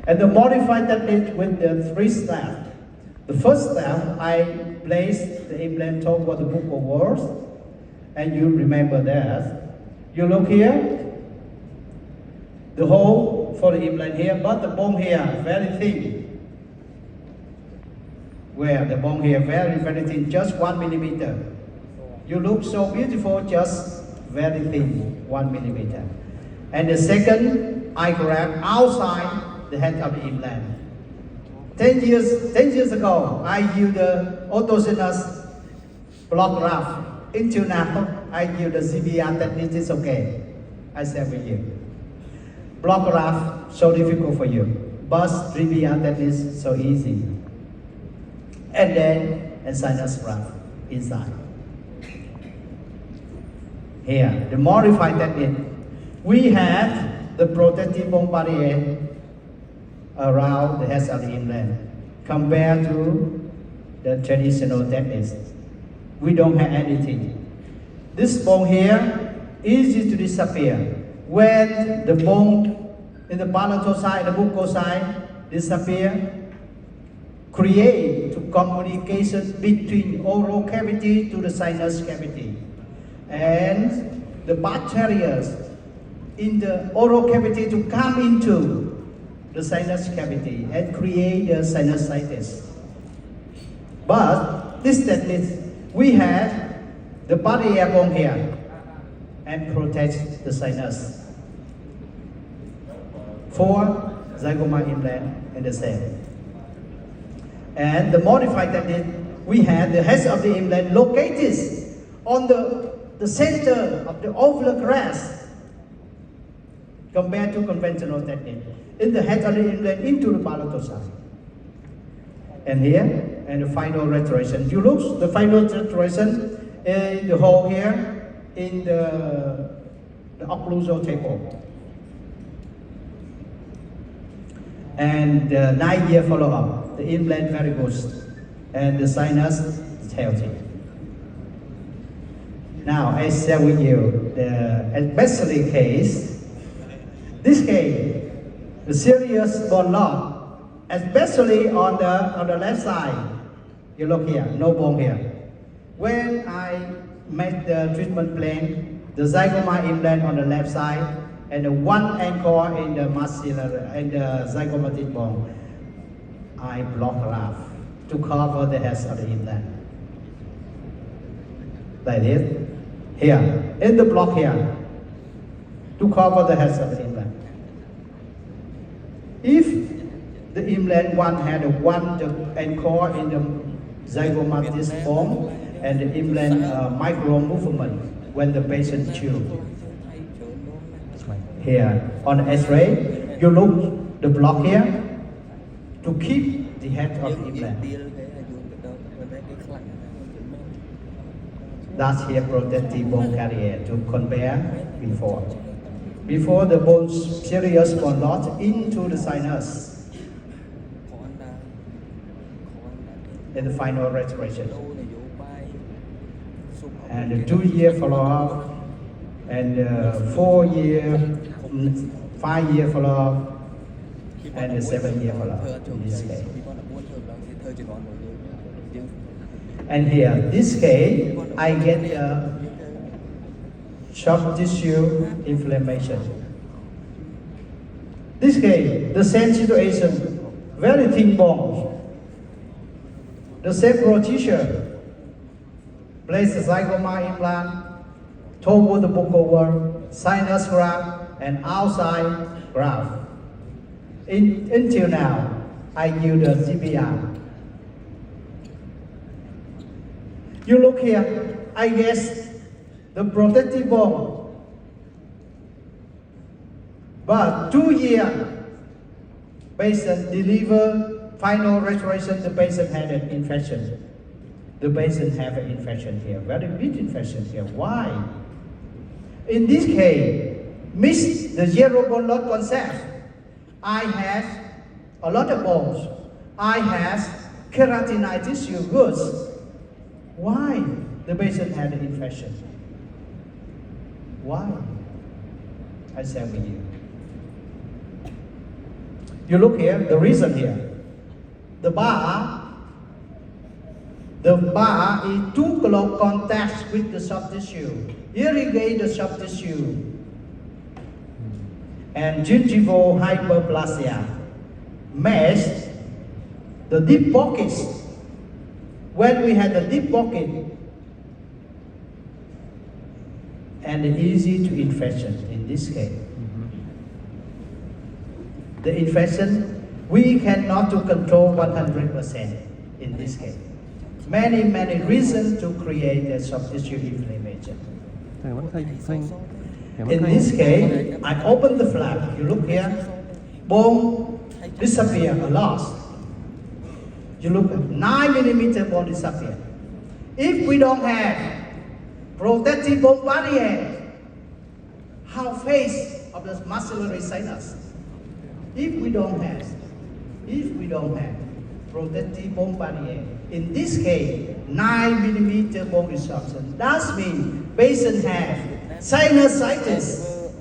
And the modified technique with the 3 steps. The first step, I place the implant over the buccal walls, and you remember that. You look here, the hole for the implant here, but the bone here very thin. Where the bone here very thin, just 1 millimeter. You look so beautiful, just very thin, 1 millimeter. And the second, I grab outside the head of the implant. 10 years ago, I use the autogenous block graft. Until now, I use the CBR technique, it's okay. I share with you. Block graft, so difficult for you. But CBR technique is so easy. And then, a sinus graft inside. Here, the modified technique. We have the protective bone barrier around the head of the implant compared to the traditional techniques. We don't have anything. This bone here, easy to disappear. When the bone in the palatal side, the buccal side disappear, create communication between oral cavity to the sinus cavity. And the bacteria in the oral cavity to come into the sinus cavity and create the sinusitis. But this technique, we have the barrier bone here and protect the sinus. For Zygomatic implant and the same. And the modified technique, we have the head of the implant located on the center of the ovular crest compared to conventional technique. In the head of the implant into the palatal side. And here, and the final restoration. You look, the final restoration in the hole here in the occlusal table. And 9-year follow-up. The implant very good. And the sinus is healthy. Now, I share with you the especially case. This case, the serious bone loss, especially on the left side. You look here, no bone here. When I made the treatment plan, the Zygomatic implant on the left side, and the one anchor in the maxillary and the zygomatic bone, I block graft to cover the head of the implant. Like this. Here, in the block here, to cover the head of the implant. If the implant one had one anchor in the zygomatic bone and the implant micro movement when the patient chew. Here on the X-ray, you look the block here to keep the head of the implant. That's here protective bone carrier to compare before. Before the bone serious bone loss into the sinus. In the final restoration. And the 2-year follow-up and 4-year, 5-year follow-up and the 7-year follow-up in this case. And here, this case, I get a soft tissue inflammation. This case, the same situation, very thin bones. The same procedure, place the Zygomatic implant, toward the buccal wall, sinus graft, and outside graft. Until now, I use the CBR. You look here, I guess the protective bone. But 2 years, patient deliver final restoration, the patient had an infection. The patient have an infection here, very big infection here. Why? In this case, miss the zero bone loss concept. I have a lot of bones. I have keratinized tissue goods. Why the patient had an infection? Why? I share with you. You look here, the reason here. The bar is too close contact with the soft tissue, irrigate the soft tissue, and gingival hyperplasia makes the deep pockets. When we had the deep pocket, and easy to infection in this case. The infection, we cannot to control 100% in this case. Many reasons to create a soft tissue inflammation. In this case, I open the flap. You look here, bone disappear a lot. You look at 9 millimeter bone disappear. If we don't have protective bone barrier, how face of the maxillary sinus? If we don't have protective bone barrier, in this case, 9 millimeter bone resorption. That means patient have sinusitis,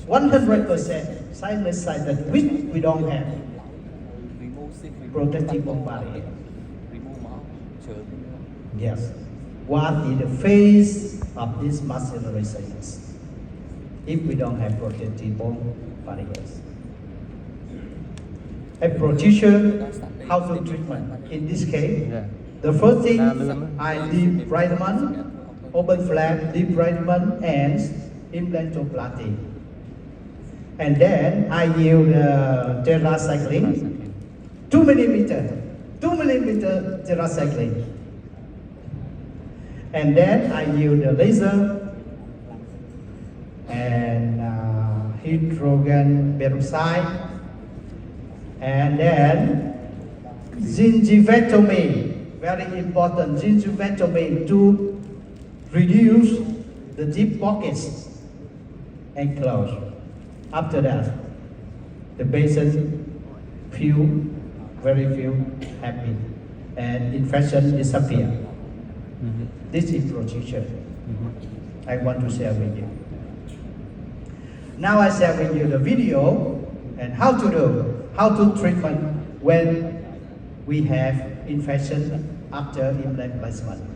100% sinusitis, which we don't have protective bone barrier. Yes. What is the phase of this maxillary sinus if we don't have protective bone barriers? A procedure, how to treatment? In this case, the first thing, I debridement, open flap, debridement, and implantoplasty. And then I use tetracycline, 2 millimeter tetracycline. And then I use the laser and hydrogen peroxide, and then gingivectomy, very important, gingivectomy to reduce the deep pockets and close. After that, the patient very happy, and infection disappear. This is procedure I want to share with you. Now I share with you the video and how to treatment when we have infection after implant placement.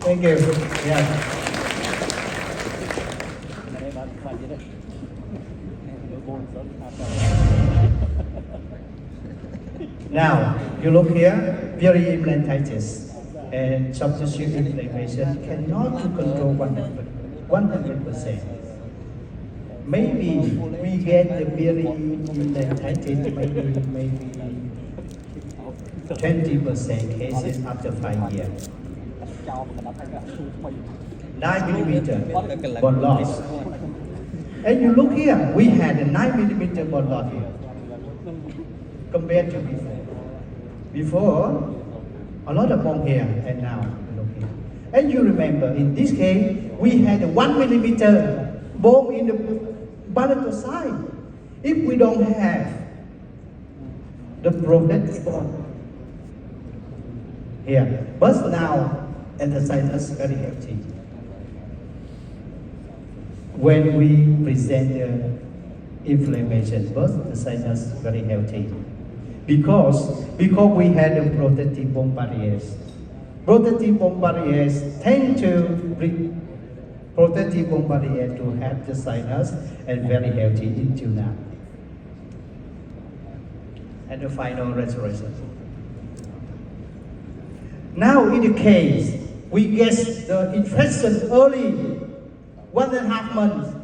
Thank you. Yeah. Now, you look here, peri-implantitis and soft tissue inflammation cannot to control 100%. 100%. Maybe we get the very implanted, maybe 20% cases after 5 years. 9 millimeter bone loss. And you look here, we had a 9 millimeter bone loss here compared to before. Before, a lot of bone here, and now look here. And you remember, in this case, we had a 1 millimeter bone in the palatal side. If we don't have the prosthetic bone here, but now, and the sinus very healthy. When we present the inflammation, but the sinus very healthy. Because we had the protective bone barriers. Protective bone barriers tend to bring protective bone barrier to have the sinus and very healthy until now. And the final restoration. Now in the case, we get the infection early, 1.5 months.